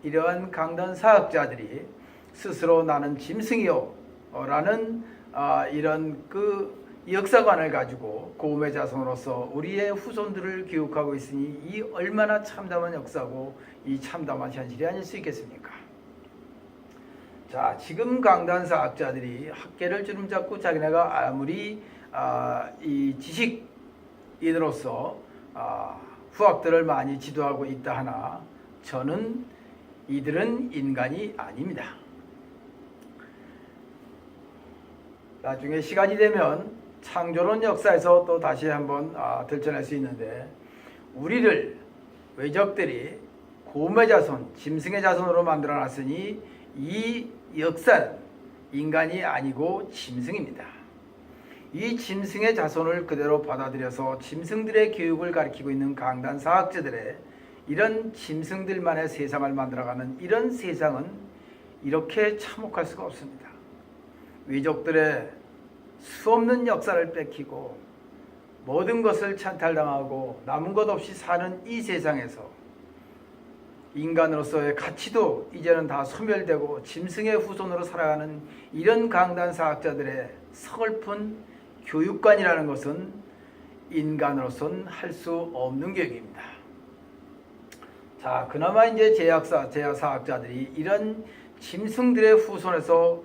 이러한 강단 사학자들이 스스로 나는 짐승이요 라는 이런 그 역사관을 가지고 고음의 자손으로서 우리의 후손들을 교육하고 있으니 이 얼마나 참담한 역사고 이 참담한 현실이 아닐 수 있겠습니까? 자, 지금 강단사학자들이 학계를 주름잡고 자기네가 아무리 이 지식인으로서 후학들을 많이 지도하고 있다 하나 저는 이들은 인간이 아닙니다. 나중에 시간이 되면 창조론 역사에서 또 다시 한번 들춰낼 수 있는데 우리를 외적들이 고음의 자손, 짐승의 자손으로 만들어놨으니 이 역사는 인간이 아니고 짐승입니다. 이 짐승의 자손을 그대로 받아들여서 짐승들의 교육을 가리키고 있는 강단 사학자들의 이런 짐승들만의 세상을 만들어가는 이런 세상은 이렇게 참혹할 수가 없습니다. 외족들의 수없는 역사를 뺏기고 모든 것을 찬탈당하고 남은 것 없이 사는 이 세상에서 인간으로서의 가치도 이제는 다 소멸되고 짐승의 후손으로 살아가는 이런 강단사학자들의 서글픈 교육관이라는 것은 인간으로서는 할 수 없는 교육입니다. 자, 그나마 이제 제약사학자들이 이런 짐승들의 후손에서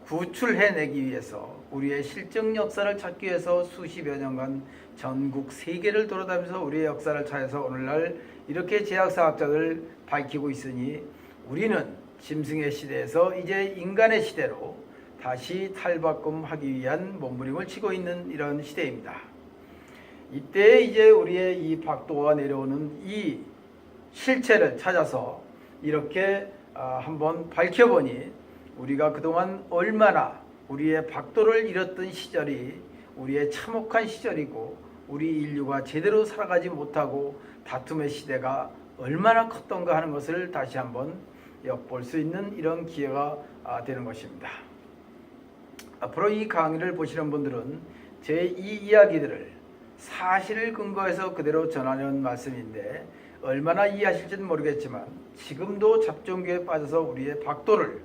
구출해내기 위해서 우리의 실증 역사를 찾기 위해서 수십여 년간 전국 세계를 돌아다니면서 우리의 역사를 찾아서 오늘날 이렇게 제약사학자들 밝히고 있으니 우리는 짐승의 시대에서 이제 인간의 시대로 다시 탈바꿈하기 위한 몸부림을 치고 있는 이런 시대입니다. 이때 이제 우리의 이 박도가 내려오는 이 실체를 찾아서 이렇게 한번 밝혀보니 우리가 그동안 얼마나 우리의 박도를 잃었던 시절이 우리의 참혹한 시절이고 우리 인류가 제대로 살아가지 못하고 다툼의 시대가 얼마나 컸던가 하는 것을 다시 한번 엿볼 수 있는 이런 기회가 되는 것입니다. 앞으로 이 강의를 보시는 분들은 제 이 이야기들을 사실을 근거해서 그대로 전하는 말씀인데 얼마나 이해하실지는 모르겠지만 지금도 잡종교에 빠져서 우리의 박도를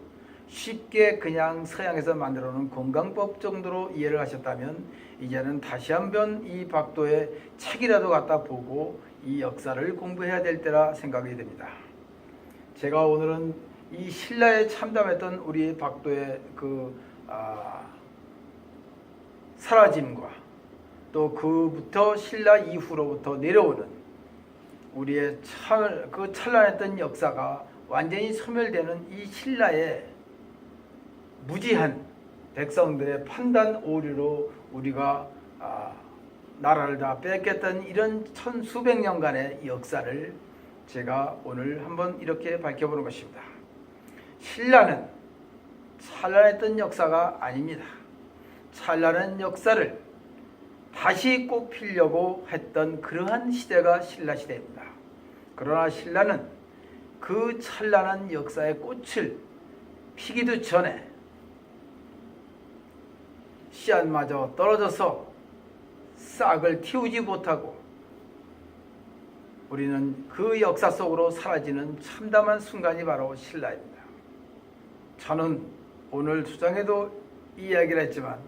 쉽게 그냥 서양에서 만들어 놓은 건강법 정도로 이해를 하셨다면 이제는 다시 한번 이 박도의 책이라도 갖다 보고 이 역사를 공부해야 될 때라 생각이 됩니다. 제가 오늘은 이 신라에 참담했던 우리 박도의 그 사라짐과 또 그부터 신라 이후로부터 내려오는 우리의 그 찬란했던 역사가 완전히 소멸되는 이 신라의 무지한 백성들의 판단 오류로 우리가 나라를 다 뺏겼던 이런 천수백 년간의 역사를 제가 오늘 한번 이렇게 밝혀보는 것입니다. 신라는 찬란했던 역사가 아닙니다. 찬란한 역사를 다시 꽃피려고 했던 그러한 시대가 신라 시대입니다. 그러나 신라는 그 찬란한 역사의 꽃을 피기도 전에 씨앗마저 떨어져서 싹을 틔우지 못하고 우리는 그 역사 속으로 사라지는 참담한 순간이 바로 신라입니다. 저는 오늘 수장에도 이야기를 했지만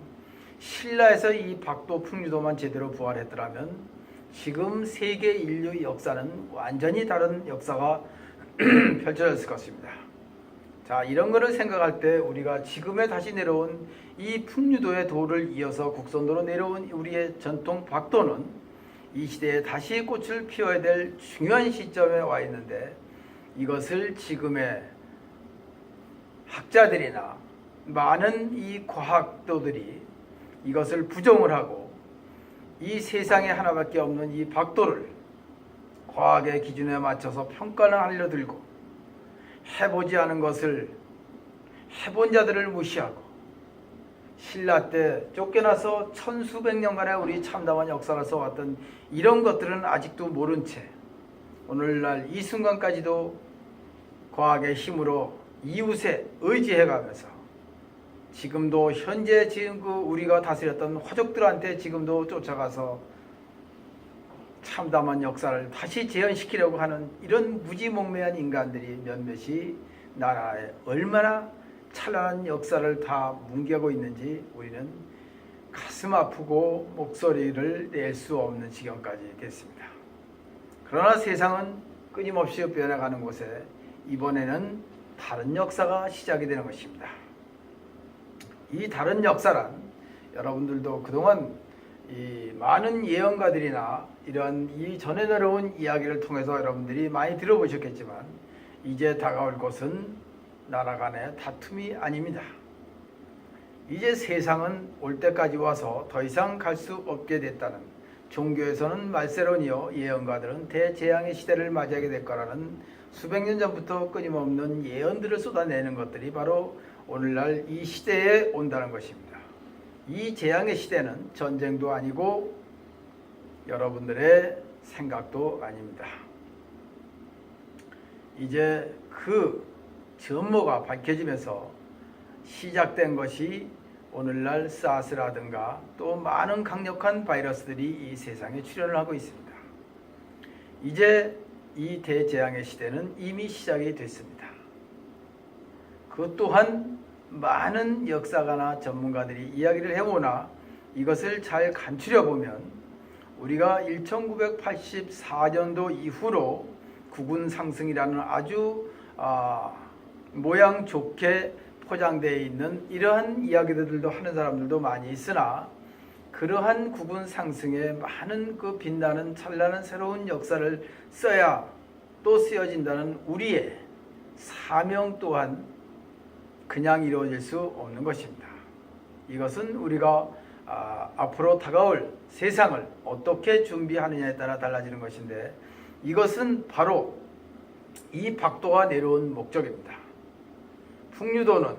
신라에서 이 박도 풍류도만 제대로 부활했더라면 지금 세계 인류 역사는 완전히 다른 역사가 펼쳐졌을 것입니다. 자, 이런 거를 생각할 때 우리가 지금에 다시 내려온 이 풍류도의 도를 이어서 국선도로 내려온 우리의 전통 박도는 이 시대에 다시 꽃을 피워야 될 중요한 시점에 와 있는데 이것을 지금의 학자들이나 많은 이 과학도들이 이것을 부정을 하고 이 세상에 하나밖에 없는 이 박도를 과학의 기준에 맞춰서 평가를 하려 들고 해보지 않은 것을 해본 자들을 무시하고 신라 때 쫓겨나서 천수백 년간의 우리 참담한 역사를 써왔던 이런 것들은 아직도 모른 채 오늘날 이 순간까지도 과학의 힘으로 이웃에 의지해가면서 지금도 현재 지금 우리가 다스렸던 화족들한테 지금도 쫓아가서 참담한 역사를 다시 재현시키려고 하는 이런 무지몽매한 인간들이 몇몇이 나라에 얼마나 찬란한 역사를 다 뭉개고 있는지 우리는 가슴 아프고 목소리를 낼 수 없는 지경까지 됐습니다. 그러나 세상은 끊임없이 변해가는 곳에 이번에는 다른 역사가 시작이 되는 것입니다. 이 다른 역사란 여러분들도 그동안 이 많은 예언가들이나 이런 이전에 내려온 이야기를 통해서 여러분들이 많이 들어보셨겠지만 이제 다가올 것은 나라 간의 다툼이 아닙니다. 이제 세상은 올 때까지 와서 더 이상 갈 수 없게 됐다는, 종교에서는 말세론이요 예언가들은 대재앙의 시대를 맞이하게 될 거라는 수백 년 전부터 끊임없는 예언들을 쏟아내는 것들이 바로 오늘날 이 시대에 온다는 것입니다. 이 재앙의 시대는 전쟁도 아니고 여러분들의 생각도 아닙니다. 이제 그 전모가 밝혀지면서 시작된 것이 오늘날 사스라든가 또 많은 강력한 바이러스들이 이 세상에 출현을 하고 있습니다. 이제 이 대재앙의 시대는 이미 시작이 됐습니다. 그 또한 많은 역사가나 전문가들이 이야기를 해오나 이것을 잘 간추려 보면 우리가 1984년도 이후로 국운 상승이라는 아주 모양 좋게 포장되어 있는 이러한 이야기들도 하는 사람들도 많이 있으나 그러한 국운 상승에 많은 그 빛나는 찬란한 새로운 역사를 써야 또 쓰여진다는 우리의 사명 또한 그냥 이루어질 수 없는 것입니다. 이것은 우리가 앞으로 다가올 세상을 어떻게 준비하느냐에 따라 달라지는 것인데 이것은 바로 이 박도가 내려온 목적입니다. 풍류도는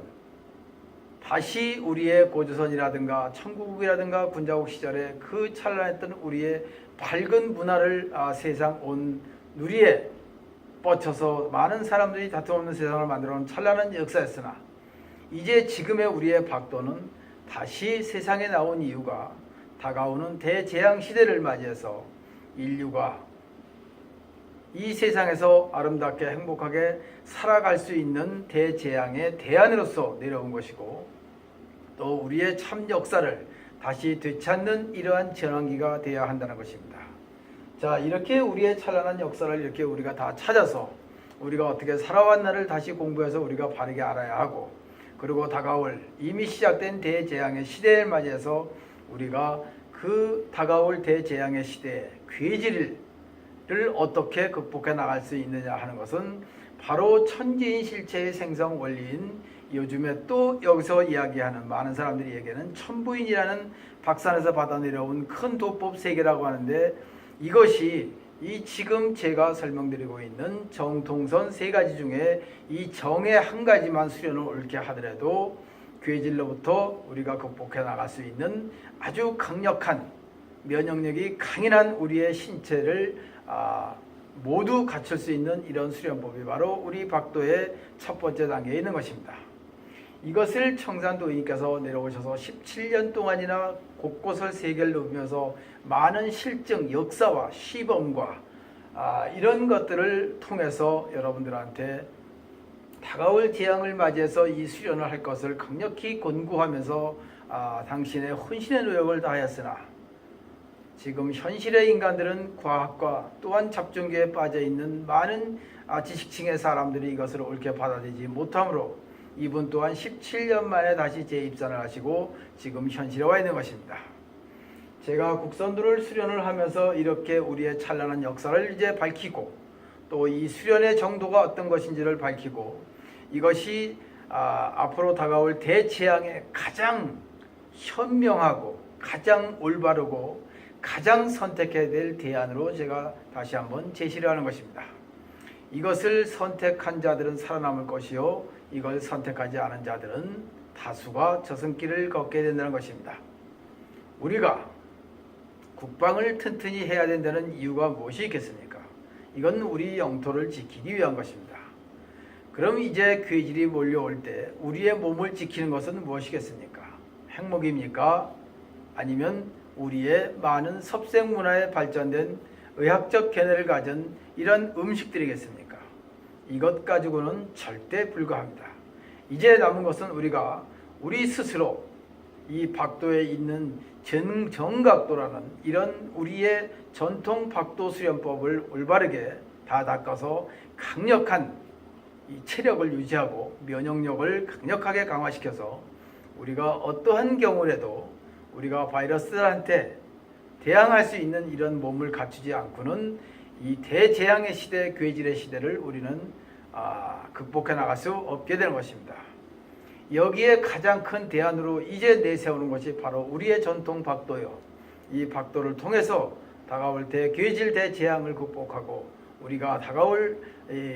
다시 우리의 고조선이라든가 천국이라든가 군자국 시절에 그 찬란했던 우리의 밝은 문화를 세상 온 누리에 뻗쳐서 많은 사람들이 다툼 없는 세상을 만들어온 찬란한 역사였으나 이제 지금의 우리의 박도는 다시 세상에 나온 이유가 다가오는 대재앙 시대를 맞이해서 인류가 이 세상에서 아름답게 행복하게 살아갈 수 있는 대재앙의 대안으로서 내려온 것이고 또 우리의 참 역사를 다시 되찾는 이러한 전환기가 되어야 한다는 것입니다. 자, 이렇게 우리의 찬란한 역사를 이렇게 우리가 다 찾아서 우리가 어떻게 살아왔나를 다시 공부해서 우리가 바르게 알아야 하고 그리고 다가올 이미 시작된 대재앙의 시대를 맞이해서 우리가 그 다가올 대재앙의 시대의 괴질을 어떻게 극복해 나갈 수 있느냐 하는 것은 바로 천지인 실체의 생성 원리인 요즘에 또 여기서 이야기하는 많은 사람들이 얘기하는 천부인이라는 박산에서 받아 내려온 큰 도법 세계라고 하는데 이것이 이 지금 제가 설명드리고 있는 정통선 세 가지 중에 이 정의 한 가지만 수련을 옳게 하더라도 괴질로부터 우리가 극복해 나갈 수 있는 아주 강력한 면역력이 강인한 우리의 신체를 모두 갖출 수 있는 이런 수련법이 바로 우리 박도의 첫 번째 단계에 있는 것입니다. 이것을 청산도인께서 내려오셔서 17년 동안이나 곳곳을 세계를 누비면서 많은 실증, 역사와 시범과 이런 것들을 통해서 여러분들한테 다가올 재앙을 맞이해서 이 수련을 할 것을 강력히 권고하면서 당신의 혼신의 노력을 다하였으나 지금 현실의 인간들은 과학과 또한 잡종계에 빠져있는 많은 지식층의 사람들이 이것을 옳게 받아들이지 못하므로 이분 또한 17년 만에 다시 재입산을 하시고 지금 현실에 와 있는 것입니다. 제가 국선도를 수련을 하면서 이렇게 우리의 찬란한 역사를 이제 밝히고 또 이 수련의 정도가 어떤 것인지를 밝히고 이것이 앞으로 다가올 대재앙의 가장 현명하고 가장 올바르고 가장 선택해야 될 대안으로 제가 다시 한번 제시를 하는 것입니다. 이것을 선택한 자들은 살아남을 것이요 이걸 선택하지 않은 자들은 다수가 저승길을 걷게 된다는 것입니다. 우리가 국방을 튼튼히 해야 된다는 이유가 무엇이 있겠습니까? 이건 우리 영토를 지키기 위한 것입니다. 그럼 이제 괴질이 몰려올 때 우리의 몸을 지키는 것은 무엇이겠습니까? 핵무기입니까? 아니면 우리의 많은 섭생 문화에 발전된 의학적 견해를 가진 이런 음식들이겠습니까? 이것 가지고는 절대 불가합니다. 이제 남은 것은 우리 스스로 이 박도에 있는 정각도라는 이런 우리의 전통 박도 수련법을 올바르게 다 닦아서 강력한 이 체력을 유지하고 면역력을 강력하게 강화시켜서 우리가 어떠한 경우라도 우리가 바이러스한테 대항할 수 있는 이런 몸을 갖추지 않고는 이 대재앙의 시대, 괴질의 시대를 우리는 극복해 나갈 수 없게 되는 것입니다. 여기에 가장 큰 대안으로 이제 내세우는 것이 바로 우리의 전통 박도요. 이 박도를 통해서 다가올 대괴질, 대재앙을 극복하고 우리가 다가올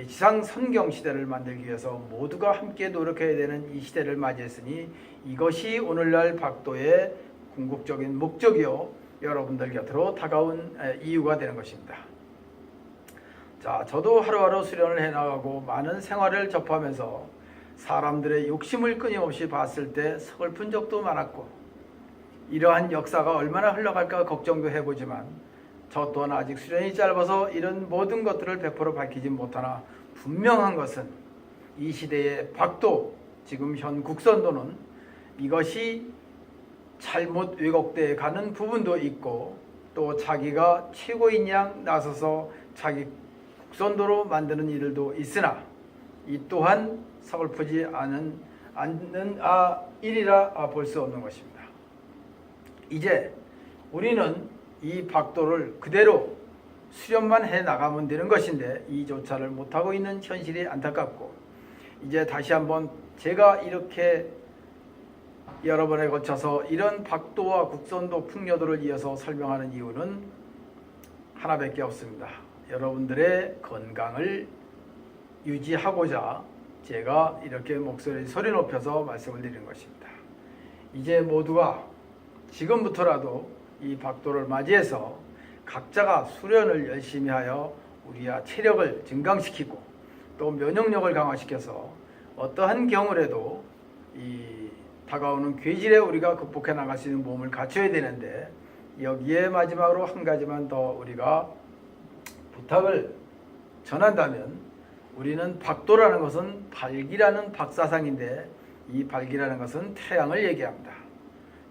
지상 선경 시대를 만들기 위해서 모두가 함께 노력해야 되는 이 시대를 맞이했으니 이것이 오늘날 박도의 궁극적인 목적이요, 여러분들 곁으로 다가온 이유가 되는 것입니다. 자, 저도 하루하루 수련을 해나가고 많은 생활을 접하면서 사람들의 욕심을 끊임없이 봤을 때 서글픈 적도 많았고 이러한 역사가 얼마나 흘러갈까 걱정도 해보지만 저 또한 아직 수련이 짧아서 이런 모든 것들을 100% 밝히지 못하나 분명한 것은 이 시대의 박도, 지금 현 국선도는 이것이 잘못 왜곡되어 가는 부분도 있고 또 자기가 최고인 양 나서서 자기 국선도로 만드는 일들도 있으나 이 또한 서글프지 않는 일이라 볼 수 없는 것입니다. 이제 우리는 이 박도를 그대로 수련만 해 나가면 되는 것인데 이조차를 못하고 있는 현실이 안타깝고 이제 다시 한번 제가 이렇게 여러 번에 거쳐서 이런 박도와 국선도 풍요도를 이어서 설명하는 이유는 하나밖에 없습니다. 여러분들의 건강을 유지하고자 제가 이렇게 소리 높여서 말씀을 드리는 것입니다. 이제 모두가 지금부터라도 이 박도를 맞이해서 각자가 수련을 열심히 하여 우리의 체력을 증강시키고 또 면역력을 강화시켜서 어떠한 경우라도 이 다가오는 괴질에 우리가 극복해 나갈 수 있는 몸을 갖춰야 되는데 여기에 마지막으로 한 가지만 더 우리가 부탁을 전한다면 우리는 박도라는 것은 발기라는 박사상인데 이 발기라는 것은 태양을 얘기합니다.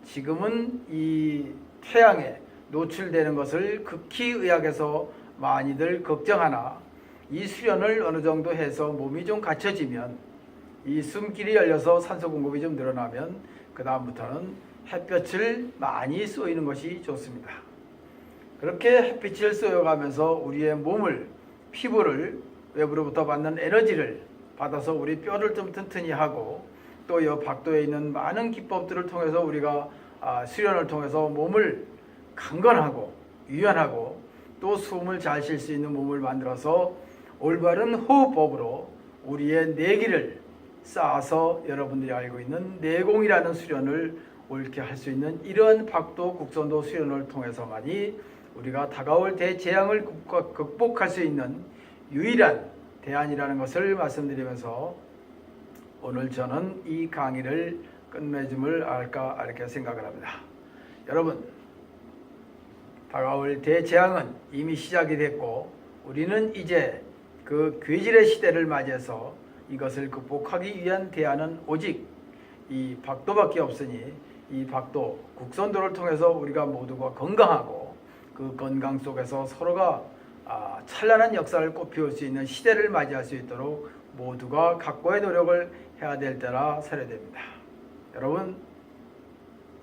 지금은 이 태양에 노출되는 것을 극히 의학에서 많이들 걱정하나 이 수련을 어느 정도 해서 몸이 좀 갖춰지면 이 숨길이 열려서 산소 공급이 좀 늘어나면 그 다음부터는 햇볕을 많이 쏘이는 것이 좋습니다. 그렇게 햇빛을 쏘여가면서 우리의 몸을, 피부를 외부로부터 받는 에너지를 받아서 우리 뼈를 좀 튼튼히 하고 또 이 박도에 있는 많은 기법들을 통해서 우리가 수련을 통해서 몸을 강건하고 유연하고 또 숨을 잘 쉴 수 있는 몸을 만들어서 올바른 호흡법으로 우리의 내기를 쌓아서 여러분들이 알고 있는 내공이라는 수련을 옳게 할 수 있는 이러한 박도 국선도 수련을 통해서만이 우리가 다가올 대재앙을 극복할 수 있는 유일한 대안이라는 것을 말씀드리면서 오늘 저는 이 강의를 끝맺음을 할까 이렇게 생각을 합니다. 여러분, 다가올 대재앙은 이미 시작이 됐고 우리는 이제 그 괴질의 시대를 맞이해서 이것을 극복하기 위한 대안은 오직 이 박도밖에 없으니 이 박도 국선도를 통해서 우리가 모두가 건강하고 그 건강 속에서 서로가 찬란한 역사를 꽃피울 수 있는 시대를 맞이할 수 있도록 모두가 각고의 노력을 해야 될 때라 세례됩니다. 여러분,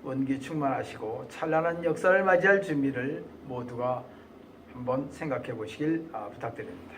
원기 충만하시고 찬란한 역사를 맞이할 준비를 모두가 한번 생각해 보시길 부탁드립니다.